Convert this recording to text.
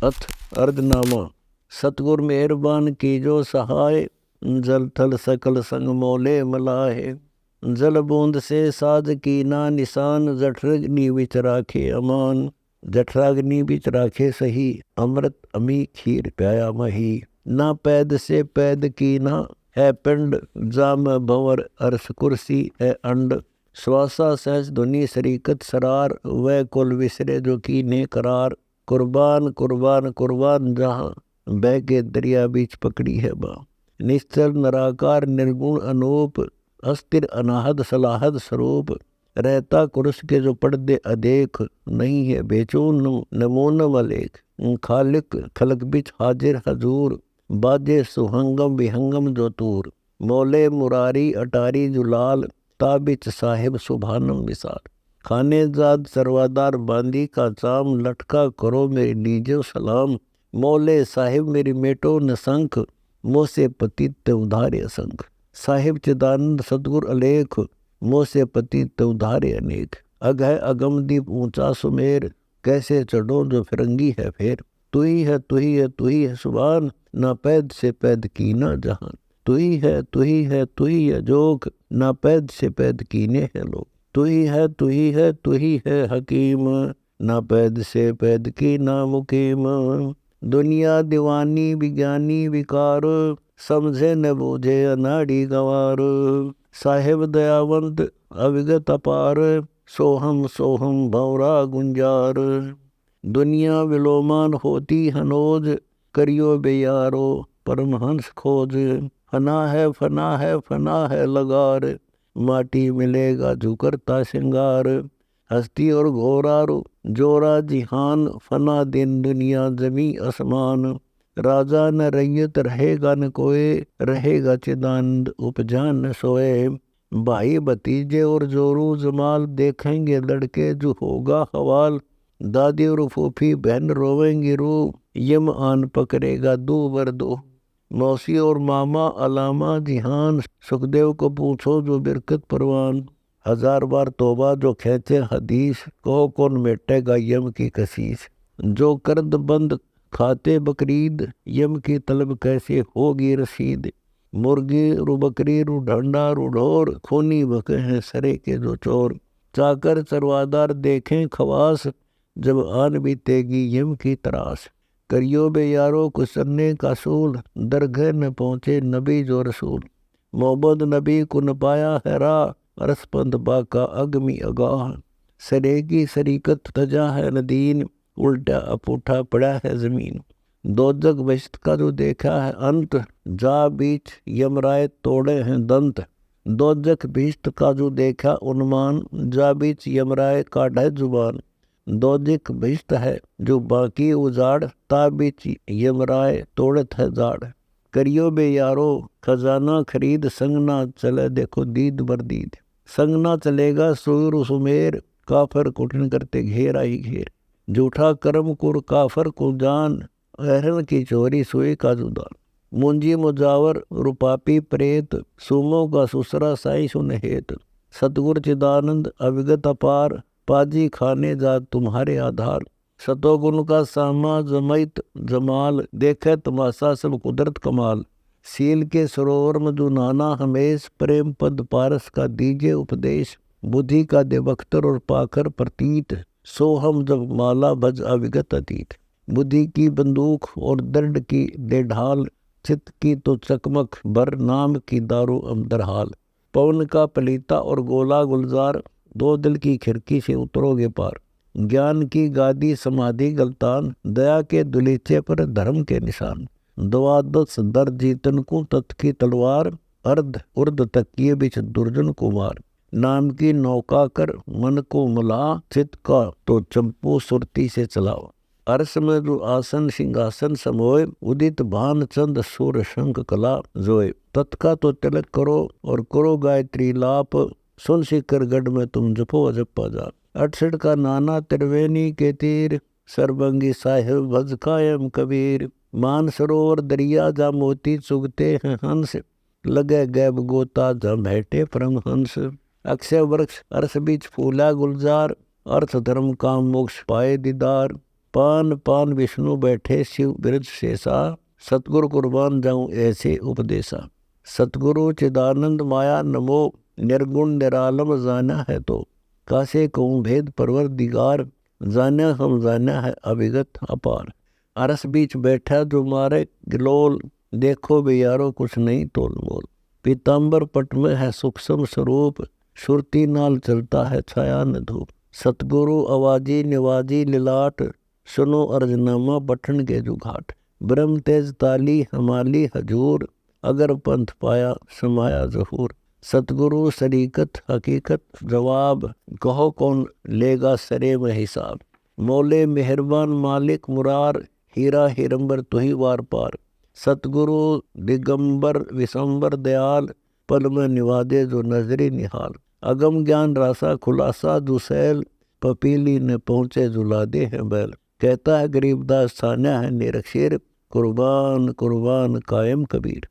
अथ अर्धनामा। सतगुर मेहरबान की जो सहाय, जल थल सकल संग मोले मलाहे। जल बूंद से साध की ना निशान, जठराग्नि बिच राखे अमान। जठराग्नि बिच राखे सही, अमृत अमी खीर प्याया मही। ना पैद से पैद की ना है पिंड, जाम भंवर अर्श कुर्सी है अंड। श्वासा सहज ध्वनि सरीकत सरार, वह कुल विसरे जो की ने करार। कुर्बान कुर्बान कुर्बान जहाँ, बह के दरिया बीच पकड़ी है बा। निश्चल निराकार निर्गुण अनूप, अस्थिर अनाहद सलाहद स्वरूप। रहता कुरुष के जो पर्दे अदेख, नहीं है बेचून नमून मलेख। खालिक खलक बिच हाजिर हजूर, बाजे सुहंगम विहंगम जो तूर। मोले मुरारी अटारी जुलाल, ताबिच साहिब सुभानम विसार। खाने जाद सरवादार बांदी का चाम, लटका करो मेरी लीजो सलाम। मोले साहिब मेरी मेटो न संख, मोह से पतित उधारे असंख। साहिब चिदानंद सतगुर अलेख, मोह से पतित उधारे अनेक। अग है अगम दीप ऊंचा सुमेर, कैसे चढ़ो जो फिरंगी है फेर। तू ही है तू ही है तू ही है सुबान, ना पैद से पैद की ना जहान। तू ही है तू ही है तू ही है जोक, ना पैद से पैद कीने है लोग। तू ही है तू ही है तू ही है हकीम, ना पैद से पैद की ना मुकीम। दुनिया दीवानी विज्ञानी विकार, समझे न बूझे अनाड़ी गवार। साहेब दयावंत अविगत अपार, सोहम सोहम भौरा गुंजार। दुनिया विलोमान होती हनोज, करियो बेयारो परमहंस खोज। फना है फना है फना है लगार, माटी मिलेगा झुकरता श्रृंगार। हस्ती और घोरारो जोरा जिहान, फना दिन दुनिया जमी आसमान। राजा न रैयत रहेगा न कोय, रहेगा चिदानंद उपजा न सोए। भाई भतीजे और जोरू जमाल, देखेंगे लड़के जो होगा हवाल। दादी और फूफी बहन रोवेंगी रू, यम आन पकड़ेगा दो बर दो। मौसी और मामा अलामा जिहान, सुखदेव को पूछो जो बिरकत परवान। हजार बार तौबा जो खेचे हदीस, को कौन मेटेगा यम की कसीस। जो कर्द बंद खाते बकरीद, यम की तलब कैसे होगी रसीद। मुर्गी रु बकरी रु ढंडा रु ढोर, खूनी बके हैं सरे के जो चोर। चाकर चरवादार देखें खवास, जब आन बीतेगी यम की तरास। करियो बे यारो कुसन्ने का सूल, दरगह न पहुँचे नबी जो रसूल। मोहम्मद नबी को न पाया है राह, अरसपंद बाका अगमी अगाह। सरे की सरीकत तजा है नदीन, उल्टा अपूठा पड़ा है जमीन। दोजक बहिश्त का जो देखा है अंत, जा बीच यमराय तोड़े हैं दंत। दोजक बहिश्त का जो देखा उन्मान, जा बीच यमराय काढ़ है जुबान। दोजक बहिश्त है जो बाकी उजाड़, ता बीच यमराय तोड़त है जाड़। करियो बे यारो खजाना खरीद, संग ना चले देखो दीद बरदीद। संग ना चलेगा सूर सुमेर, काफर कुटन करते घेर आई घेर। झूठा कर्म कुर काफर को जान, अहरन की चोरी सोए का जुदान। मुंजी मुजावर रुपापी प्रेत, सुमो का सुसरा साई सुनहेत। सतगुर चिदानंद अविगत अपार, पाजी खाने जा तुम्हारे आधार। सतोगुण का सामा जमैत जमाल, देखे तमाशा सब कुदरत कमाल। सील के सरोवर में जो नाना हमेश, प्रेम पद पारस का दीजे उपदेश। बुद्धि का देवख्तर और पाकर प्रतीत, सो हम जब माला भज अविगत अतीत। बुद्धि की बंदूक और दर्द की दे ढाल, चित्त की तो चकमक भर नाम की दारू अमदरहाल। पवन का पलीता और गोला गुलजार, दो दिल की खिड़की से उतरोगे पार। ज्ञान की गादी समाधि गलतान, दया के दुलीचे पर धर्म के निशान। द्वादश दर जीतन को तत् की तलवार, अर्ध उर्ध तकिए बिच दुर्जन कुमार। नाम की नौका कर मन को मुला, चित का तो चंपू सुरती से चलाओ। अर्श में जो आसन सिंहासन समोए, उदित भान चंद सूर शंख कला जोए। तत्का तो तिलक करो और करो गायत्री लाप, सुन शिखर गढ़ में तुम जपो अजप्पा जाप। 68 का नाना त्रिवेणी के तीर, सरबंगी साहिब भज कायम कबीर। मान सरोवर दरिया जा मोती चुगते हैं हंस, लगे गैब गोता जा बैठे परमहंस। अक्षय वृक्ष अर्श बीच फूला गुलजार, अर्थ धर्म काम मोक्ष पाए दीदार। पान पान विष्णु बैठे शिव बिरज शेषा, सतगुरु कुर्बान जाऊं ऐसे उपदेशा। सतगुरु चिदानंद माया नमो, निर्गुण निरालम जाना है तो, कासे कहूँ भेद परवर दिगार, जाना हम जाना है अविगत अपार। अरस बीच बैठा जो मारे गिलोल, देखो बे यारो कुछ नहीं तोल मोल। पीताम्बर पट में है सूक्ष्म स्वरूप, सुरती नाल चलता है छाया न धूप। सतगुरु अवाजी निवाजी लिलाट, सुनो अर्जनामा बटन के जुघाट। ब्रह्म तेज ताली हमाली हजूर, अगर पंथ पाया समाया जहूर। सतगुरु शरीकत हकीकत जवाब, कहो कौन लेगा सरे में हिसाब। मौले मेहरबान मालिक मुरार, हीरा हिरंबर तुही वार पार। सतगुरु दिगंबर विशंबर दयाल, पल में निवादे जो नजरी निहाल। अगम ज्ञान रासा खुलासा दुसैल, पपीली ने पहुँचे जुलादे हैं बैल। कहता है गरीबदास सान्या है निरक्षर, कुर्बान कुर्बान कायम कबीर।